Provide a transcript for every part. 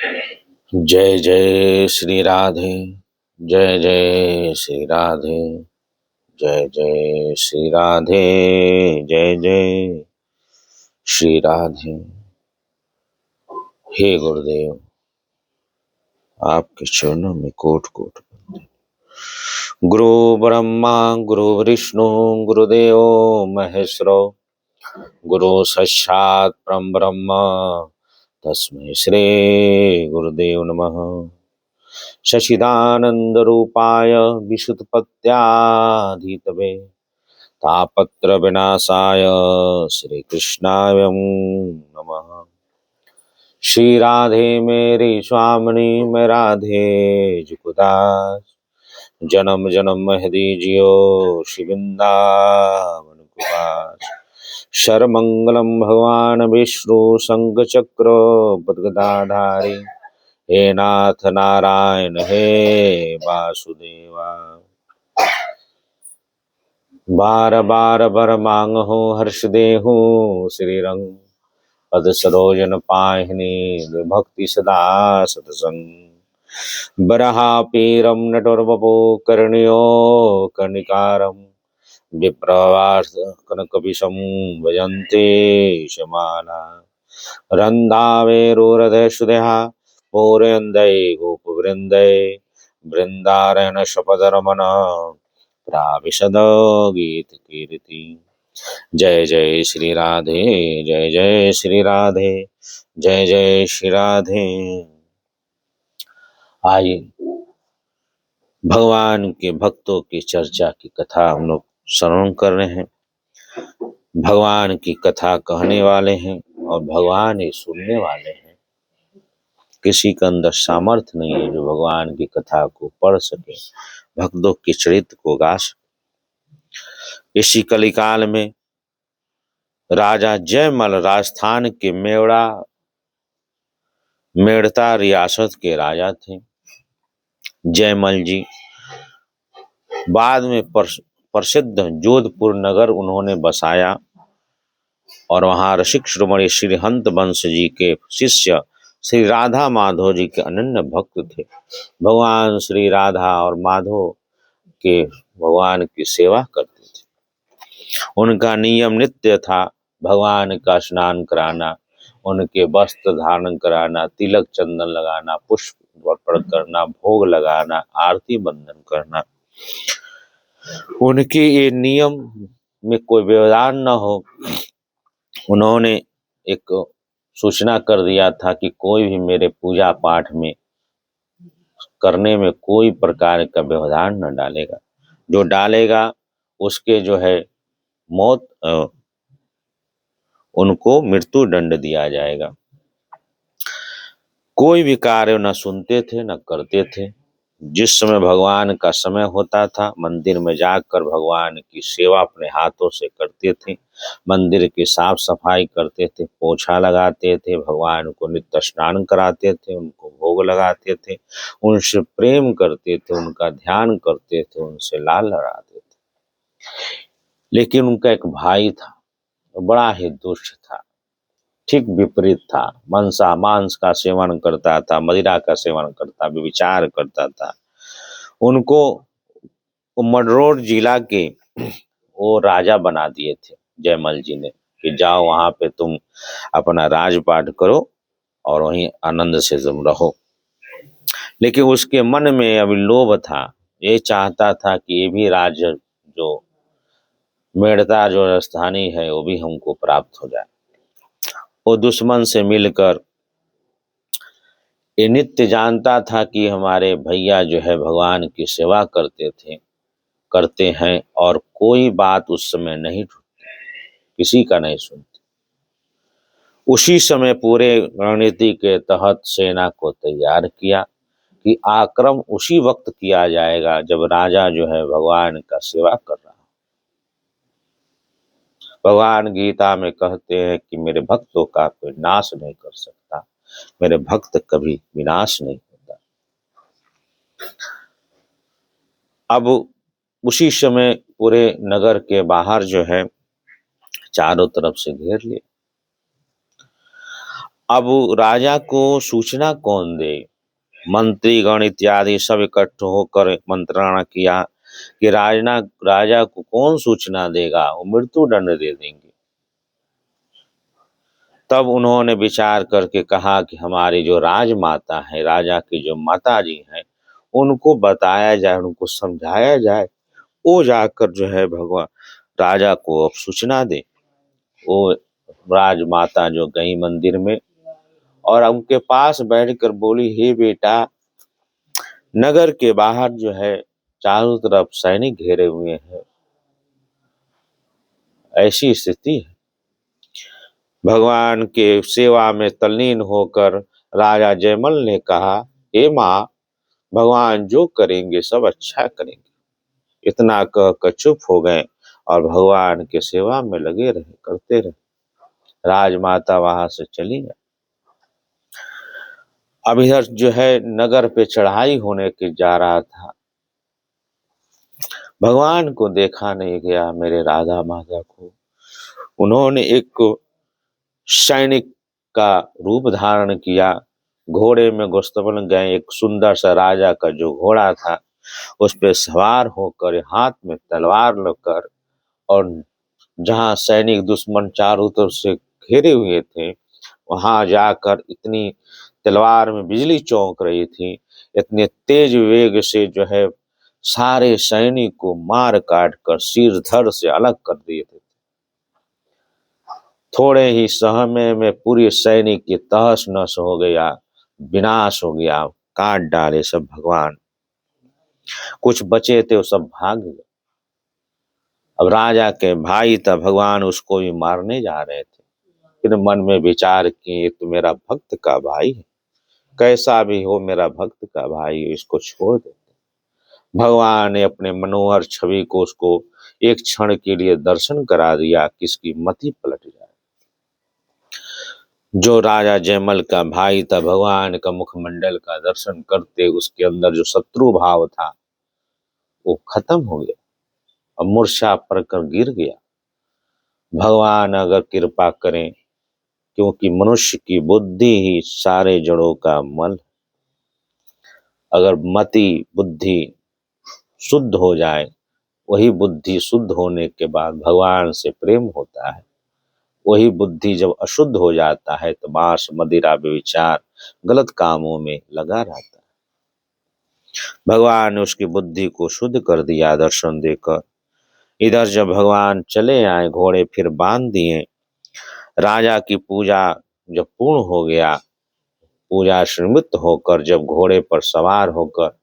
जय जय श्री राधे। जय जय श्री राधे। जय जय श्री राधे। जय जय श्री राधे। हे गुरुदेव, आपके चरणों में कोट कोट बंदन। गुरु ब्रह्मा गुरु विष्णु गुरुदेव महेश्वरो, गुरु साक्षात् परम ब्रह्म तस्मै श्री गुरुदेव नमः। सच्चिदानंद रूपाय विशुद्धपत्याधितवे तापत्र विनाशाय श्री कृष्णाय नमः। श्री राधे मेरी स्वामिनी मैं राधे जुगदास, जन्म जन्म महदी जियो शिविंदावन कुमार। शर्मंगलम भगवान विष्णु शंख चक्र पद्गदाधारी, हे नाथ नारायण हे वासुदेवा। बार बार बर मांग हो हर्ष देहु श्री रंग, पद सरोजन पाहिनी विभक्ति सदा सतसंग। बरहा पीरम नटोर्वपो कर्णियो कर्णिकारम, विप्रवास कनक विषम भजन्ते शमाला। रंधावेरुहृदय सुदेहा पूरंदय गोपवृंदय, वृंदारण्य शपदरमन प्राविशद गीत कीर्ति। जय जय श्री राधे। जय जय श्री राधे। जय जय श्री राधे। आइए भगवान के भक्तों की चर्चा की कथा हम लोग श्रवण कर रहे हैं। भगवान की कथा कहने वाले हैं और भगवान ही सुनने वाले हैं। किसी के अंदर सामर्थ्य नहीं है जो भगवान की कथा को पढ़ सके, भक्तों के चरित्र को गा सके। इसी कलिकाल में राजा जयमल राजस्थान के मेड़ता रियासत के राजा थे। जयमल जी बाद में प्रसिद्ध जोधपुर नगर उन्होंने बसाया और वहां रसिक शिरोमणि श्री हंत वंश जी के शिष्य श्री राधा माधव जी के अनन्य भक्त थे। भगवान श्री राधा और माधव के भगवान की सेवा करते थे। उनका नियम नित्य था भगवान का स्नान कराना, उनके वस्त्र धारण कराना, तिलक चंदन लगाना, पुष्प अर्पण करना, भोग लगाना, आरती बंदन करना। उनके ये नियम में कोई व्यवधान न हो, उन्होंने एक सूचना कर दिया था कि कोई भी मेरे पूजा पाठ में करने में कोई प्रकार का व्यवधान न डालेगा। जो डालेगा उसके जो है मौत, उनको मृत्यु दंड दिया जाएगा। कोई भी कार्य न सुनते थे न करते थे। जिस समय भगवान का समय होता था मंदिर में जाकर भगवान की सेवा अपने हाथों से करते थे। मंदिर की साफ सफाई करते थे, पोछा लगाते थे, भगवान को नित्य स्नान कराते थे, उनको भोग लगाते थे, उनसे प्रेम करते थे, उनका ध्यान करते थे, उनसे लाल लड़ाते थे। लेकिन उनका एक भाई था, बड़ा ही दुष्ट था, ठीक विपरीत था। मांस का सेवन करता था, मदिरा का सेवन करता, व्यभिचार करता था। उनको मडरोड जिला के वो राजा बना दिए थे जयमल जी ने कि जाओ वहां पे तुम अपना राजपाट करो और वहीं आनंद से तुम रहो। लेकिन उसके मन में अभी लोभ था, ये चाहता था कि ये भी राज्य जो मेड़ता जो राजधानी है वो भी हमको प्राप्त हो जाए। वो दुश्मन से मिलकर ये नित्य जानता था कि हमारे भैया जो है भगवान की सेवा करते हैं और कोई बात उस समय नहीं छूटती, किसी का नहीं सुनते। उसी समय पूरे रणनीति के तहत सेना को तैयार किया कि आक्रमण उसी वक्त किया जाएगा जब राजा जो है भगवान का सेवा कर रहा हो। भगवान गीता में कहते हैं कि मेरे भक्तों का कोई नाश नहीं कर सकता, मेरे भक्त कभी विनाश नहीं होता। अब उसी समय पूरे नगर के बाहर जो है चारों तरफ से घेर लिए। अब राजा को सूचना कौन दे? मंत्रीगण इत्यादि सब इकट्ठे होकर मंत्रणा किया कि राजा को कौन सूचना देगा, वो मृत्यु दंड दे देंगे। तब उन्होंने विचार करके कहा कि हमारी जो राजमाता है, राजा की जो माता जी हैं, उनको बताया जाए, उनको समझाया जाए, वो जाकर जो है भगवान राजा को अब सूचना दे। वो राजमाता जो गई मंदिर में और उनके पास बैठकर बोली, हे बेटा, नगर के बाहर जो है चारों तरफ सैनिक घेरे हुए हैं, ऐसी स्थिति है। भगवान के सेवा में तल्लीन होकर राजा जयमल ने कहा, हे माँ, भगवान जो करेंगे सब अच्छा करेंगे। इतना कहकर चुप हो गए और भगवान के सेवा में लगे रहे, करते रहे। राजमाता वहां से चली गई। अब इधर जो है नगर पे चढ़ाई होने के जा रहा था। भगवान को देखा नहीं गया, मेरे राधा माता को। उन्होंने एक सैनिक का रूप धारण किया, घोड़े में गोस्तबन गए। एक सुंदर सा राजा का जो घोड़ा था, उस पे सवार होकर, हाथ में तलवार लेकर, और जहां सैनिक दुश्मन चारों तरफ से घेरे हुए थे, वहां जाकर इतनी तलवार में बिजली चौंक रही थी, इतने तेज वेग से जो है सारे सैनिक को मार काट कर सिर धड़ से अलग कर दिए थे। थोड़े ही समय में पूरी सैनिक की तहस नस हो गया, विनाश हो गया, काट डाले सब भगवान। कुछ बचे थे वो सब भाग गए। अब राजा के भाई था, भगवान उसको भी मारने जा रहे थे। फिर मन में विचार किए, तो मेरा भक्त का भाई है, कैसा भी हो मेरा भक्त का भाई, इसको छोड़ दे। भगवान ने अपने मनोहर छवि को उसको एक क्षण के लिए दर्शन करा दिया कि इसकी मति पलट जाए। जो राजा जयमल का भाई था, भगवान का मुखमंडल का दर्शन करते उसके अंदर जो शत्रु भाव था वो खत्म हो गया, अब मूर्छा पड़कर गिर गया। भगवान अगर कृपा करें, क्योंकि मनुष्य की बुद्धि ही सारे जड़ों का मल, अगर मति बुद्धि शुद्ध हो जाए, वही बुद्धि शुद्ध होने के बाद भगवान से प्रेम होता है। वही बुद्धि जब अशुद्ध हो जाता है तो मांस मदिरा व्यभिचार गलत कामों में लगा रहता है। भगवान ने उसकी बुद्धि को शुद्ध कर दिया दर्शन देकर। इधर जब भगवान चले आए, घोड़े फिर बांध दिए, राजा की पूजा जब पूर्ण हो गया, पूजा श्रीमित होकर जब घोड़े पर सवार होकर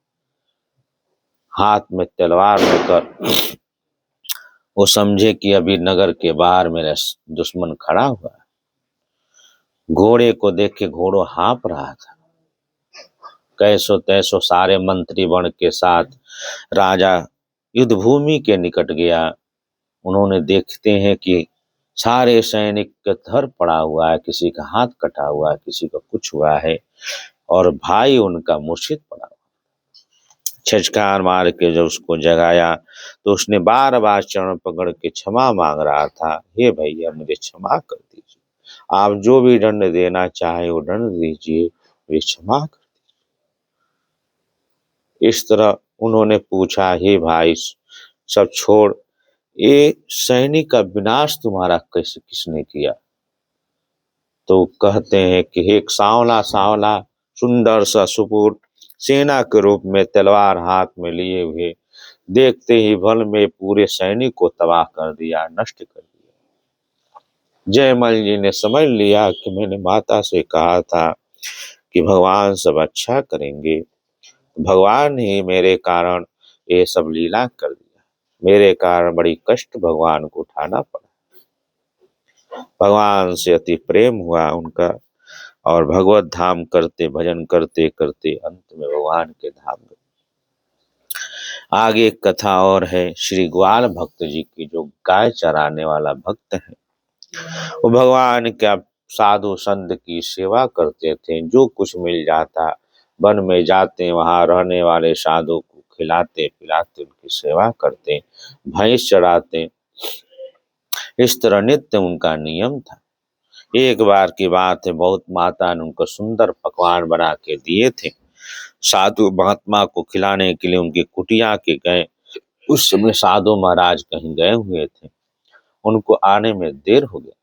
हाथ में तलवार लेकर, वो समझे कि अभी नगर के बाहर मेरा दुश्मन खड़ा हुआ है। घोड़े को देख के घोड़ो हाँप रहा था। कैसो तैसो सारे मंत्री बण के साथ राजा युद्ध भूमि के निकट गया। उन्होंने देखते हैं कि सारे सैनिक का धर पड़ा हुआ है, किसी का हाथ कटा हुआ है, किसी का कुछ हुआ है, और भाई उनका मूर्छित पड़ा हुआ। छचकार मार के जब उसको जगाया तो उसने बार बार चरण पकड़ के क्षमा मांग रहा था, हे भैया मुझे क्षमा कर दीजिए, आप जो भी दंड देना चाहे वो दंड दीजिए, मुझे क्षमा कर। इस तरह उन्होंने पूछा, हे भाई सब छोड़, ये सैनिक का विनाश तुम्हारा कैसे किसने किया? तो कहते हैं कि एक सांवला सांवला सुंदर सा सुपुत्र सेना के रूप में तलवार हाथ में लिए हुए देखते ही भल में पूरे सैनिक को तबाह कर दिया, नष्ट कर दिया। जयमल जी ने समझ लिया कि मैंने माता से कहा था कि भगवान सब अच्छा करेंगे, भगवान ही मेरे कारण ये सब लीला कर दिया, मेरे कारण बड़ी कष्ट भगवान को उठाना पड़ा। भगवान से अति प्रेम हुआ उनका, और भगवत धाम करते भजन करते करते अंत में भगवान के धाम गए। आगे एक कथा और है, श्री ग्वाल भक्त जी की, जो गाय चराने वाला भक्त है। वो भगवान का साधु संत की सेवा करते थे, जो कुछ मिल जाता वन में जाते, वहां रहने वाले साधु को खिलाते पिलाते उनकी सेवा करते, भैंस चराते। इस तरह नित्य उनका नियम था। एक बार की बात है, बहुत माता ने उनको सुंदर पकवान बना के दिए थे। साधु महात्मा को खिलाने के लिए उनकी कुटिया के गए। उस समय साधु महाराज कहीं गए हुए थे, उनको आने में देर हो गया।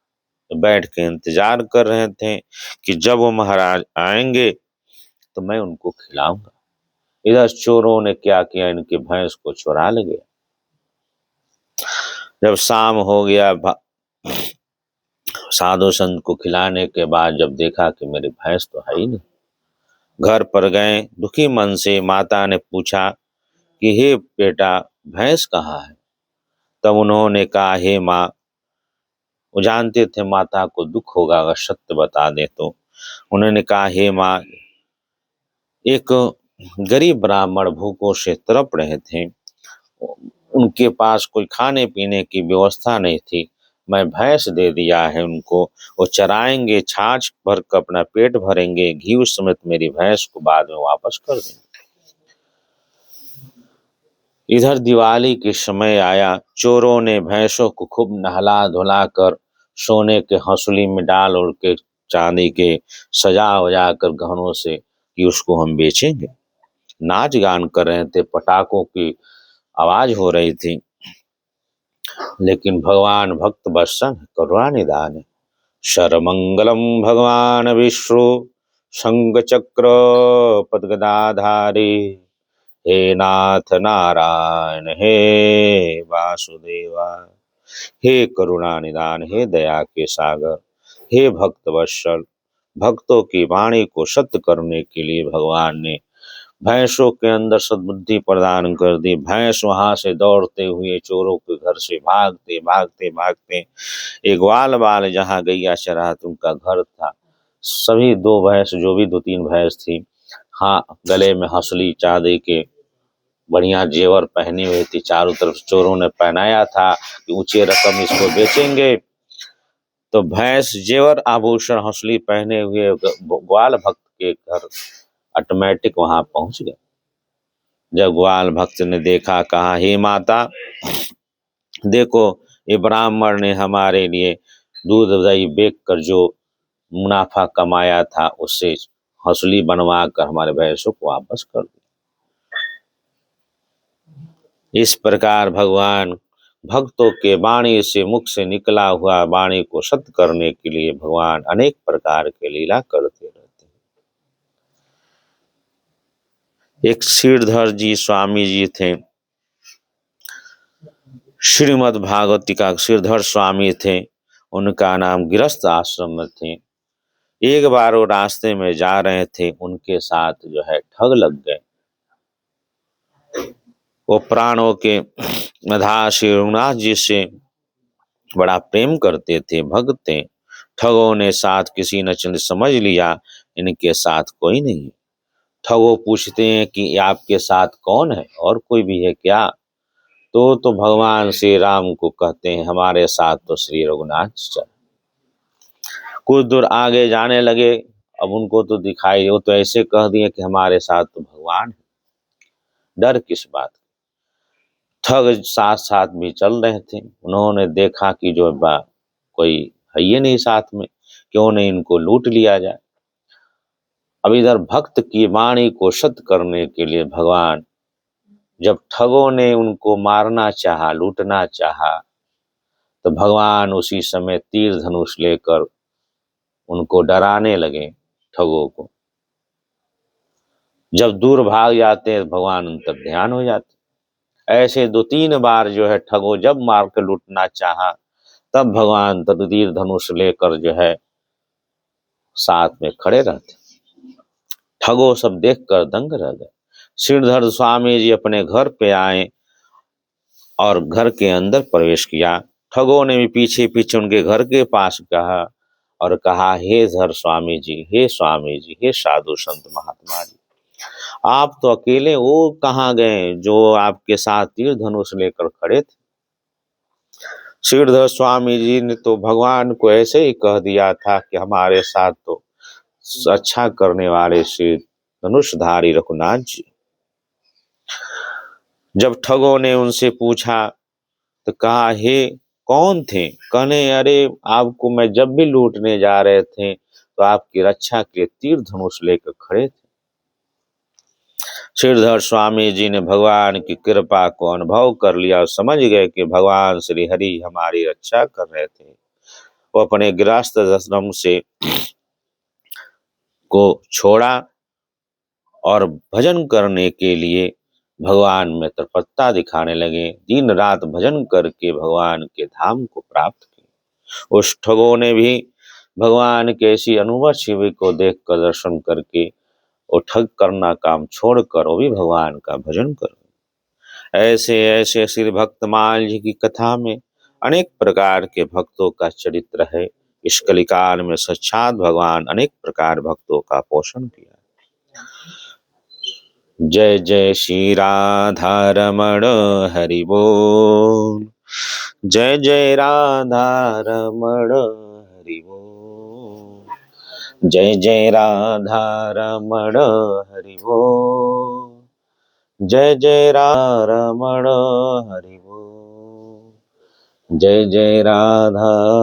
तो बैठ के इंतजार कर रहे थे कि जब वो महाराज आएंगे तो मैं उनको खिलाऊंगा। इधर चोरों ने क्या किया, इनकी भैंस को चुरा ले गया। जब शाम हो गया, साधु संत को खिलाने के बाद जब देखा कि मेरी भैंस तो है ही नहीं, घर पर गए। दुखी मन से माता ने पूछा कि हे बेटा, भैंस कहाँ है? तब उन्होंने कहा, हे माँ, वो जानते थे माता को दुख होगा अगर सत्य बता दे तो। उन्होंने कहा, हे माँ, एक गरीब ब्राह्मण भूखों से तड़प रहे थे, उनके पास कोई खाने पीने की व्यवस्था नहीं थी, मैं भैंस दे दिया है उनको, वो चराएंगे, छाछ भर कर अपना पेट भरेंगे, घी समेत मेरी भैंस को बाद में वापस कर देंगे। इधर दिवाली के समय आया, चोरों ने भैंसों को खूब नहला धुला कर सोने के हंसुली में डाल उड़ के चांदी के सजा वजा कर गहनों से कि उसको हम बेचेंगे। नाच गान कर रहे थे, पटाखों की आवाज हो रही थी, लेकिन भगवान भक्त वत्सल करुणा निधान है। शरमंगलम भगवान विष्णु शंख चक्र पद्गदाधारी, हे नाथ नारायण हे वासुदेवा, हे करुणा निदान, हे दया के सागर, हे भक्त वत्सल। भक्तों की वाणी को सत्य करने के लिए भगवान ने भैंसों के अंदर सद्बुद्धि प्रदान कर दी। भैंस वहां से दौड़ते हुए चोरों के घर से भागते भागते भागते एक ग्वाल बाल जहाँ गैया चरात उनका घर था, सभी दो भैंस, जो भी दो तीन भैंस थी, हाँ, गले में हंसली चांदी के बढ़िया जेवर पहनी हुई थी। चारों तरफ चोरों ने पहनाया था कि ऊंचे रकम इसको बेचेंगे। तो भैंस जेवर आभूषण हंसली पहने हुए ग्वाल भक्त के घर ऑटोमेटिक वहां पहुंच गए। जब ग्वाल भक्त ने देखा, कहा, हे माता, देखो, ये ब्राह्मण ने हमारे लिए दूध दही बेच कर जो मुनाफा कमाया था उससे हंसली बनवा कर हमारे भैंसों को वापस कर दिया। इस प्रकार भगवान भक्तों के वाणी से, मुख से निकला हुआ वाणी को सत्य करने के लिए भगवान अनेक प्रकार के लीला करते रहते हैं। एक श्रीधर जी स्वामी जी थे, श्रीमद् भागवती का श्रीधर स्वामी थे, उनका नाम गृहस्थ आश्रम में थे। एक बार वो रास्ते में जा रहे थे, उनके साथ जो है ठग लग गए। वो प्राणों के नाथ श्री रघुनाथ जी से बड़ा प्रेम करते थे, भक्त थे। ठगों ने साथ किसी न समझ लिया इनके साथ कोई नहीं। ठगों पूछते हैं कि आपके साथ कौन है, और कोई भी है क्या? तो भगवान श्री राम को कहते हैं, हमारे साथ तो श्री रघुनाथ चल। कुछ दूर आगे जाने लगे, अब उनको तो दिखाई, वो तो ऐसे कह दिए कि हमारे साथ तो भगवान है। डर किस बात? ठग साथ साथ भी चल रहे थे। उन्होंने देखा कि जो कोई है ही नहीं साथ में, क्यों नहीं इनको लूट लिया जाए। अब इधर भक्त की वाणी को सत्य करने के लिए भगवान, जब ठगों ने उनको मारना चाहा, लूटना चाहा, तो भगवान उसी समय तीर धनुष लेकर उनको डराने लगे, ठगों को। जब दूर भाग जाते हैं भगवान उन तक ध्यान हो जाते। ऐसे दो तीन बार जो है ठगों जब मार कर लूटना चाहा, तब भगवान तब तीर धनुष लेकर जो है साथ में खड़े रहते। ठगों सब देखकर दंग रह गए। श्रीधर स्वामी जी अपने घर पे आए और घर के अंदर प्रवेश किया। ठगों ने भी पीछे पीछे उनके घर के पास कहा और कहा, हे धर स्वामी जी, हे स्वामी जी, हे साधु संत महात्मा जी, आप तो अकेले, वो कहाँ गए जो आपके साथ तीर धनुष लेकर खड़े थे? श्रीधर स्वामी जी ने तो भगवान को ऐसे ही कह दिया था कि हमारे साथ तो अच्छा करने वाले श्री धनुषधारी रघुनाथ जी। जब ठगों ने उनसे पूछा तो कहा, हे कौन थे? कहने अरे आपको मैं जब भी लूटने जा रहे थे तो आपकी रक्षा के लिए तीर धनुष लेकर खड़े थे। श्रीधर स्वामी जी ने भगवान की कृपा को अनुभव कर लिया और समझ गए कि भगवान श्री हरि हमारी रक्षा कर रहे थे। वो अपने गृहस्थ आश्रम से को छोड़ा और भजन करने के लिए भगवान में तत्परता दिखाने लगे। दिन रात भजन करके भगवान के धाम को प्राप्त किया। उस ठगों ने भी भगवान के ऐसी अनुभव शिविर को देखकर दर्शन करके वो ठग करना काम छोड़कर वो भी भगवान का भजन कर। ऐसे ऐसे श्री भक्तमाल जी की कथा में अनेक प्रकार के भक्तों का चरित्र है। इस कलिकाल में साक्षात भगवान अनेक प्रकार भक्तों का पोषण किया। जय जय श्री राधा रमण हरि बोल। जय जय राधा रमण हरि बोल। जय जय राधा रमण हरि बोल। जय जय रमण हरि बोल। जय जय राधा।